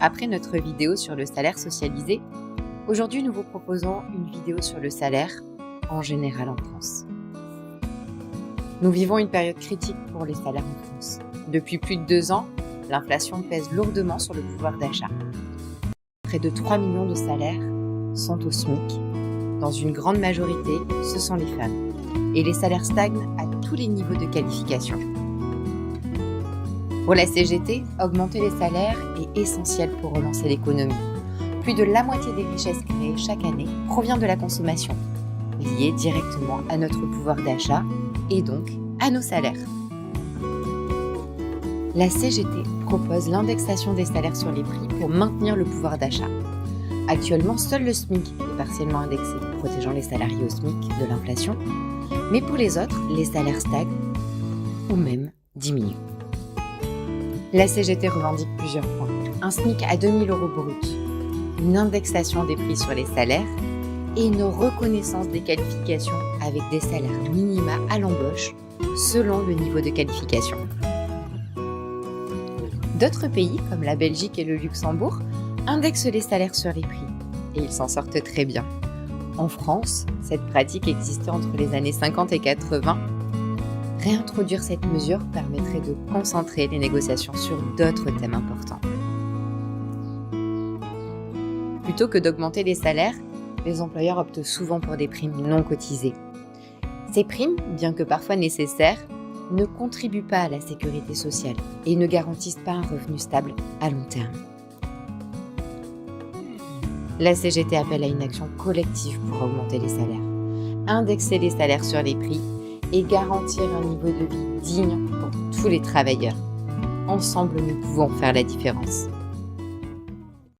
Après notre vidéo sur le salaire socialisé, aujourd'hui nous vous proposons une vidéo sur le salaire en général en France. Nous vivons une période critique pour les salaires en France. Depuis plus de 2 ans, l'inflation pèse lourdement sur le pouvoir d'achat. Près de 3 millions de salaires sont au SMIC. Dans une grande majorité, ce sont les femmes. Et les salaires stagnent à tous les niveaux de qualification. Pour la CGT, augmenter les salaires est essentiel pour relancer l'économie. Plus de la moitié des richesses créées chaque année provient de la consommation, liée directement à notre pouvoir d'achat et donc à nos salaires. La CGT propose l'indexation des salaires sur les prix pour maintenir le pouvoir d'achat. Actuellement, seul le SMIC est partiellement indexé, protégeant les salariés au SMIC de l'inflation, mais pour les autres, les salaires stagnent ou même diminuent. La CGT revendique plusieurs points. Un SMIC à 2 000 € brut, une indexation des prix sur les salaires et une reconnaissance des qualifications avec des salaires minima à l'embauche selon le niveau de qualification. D'autres pays, comme la Belgique et le Luxembourg, indexent les salaires sur les prix et ils s'en sortent très bien. En France, cette pratique existait entre les années 50 et 80. Réintroduire cette mesure permettrait de concentrer les négociations sur d'autres thèmes importants. Plutôt que d'augmenter les salaires, les employeurs optent souvent pour des primes non cotisées. Ces primes, bien que parfois nécessaires, ne contribuent pas à la sécurité sociale et ne garantissent pas un revenu stable à long terme. La CGT appelle à une action collective pour augmenter les salaires, indexer les salaires sur les prix et garantir un niveau de vie digne pour tous les travailleurs. Ensemble, nous pouvons faire la différence.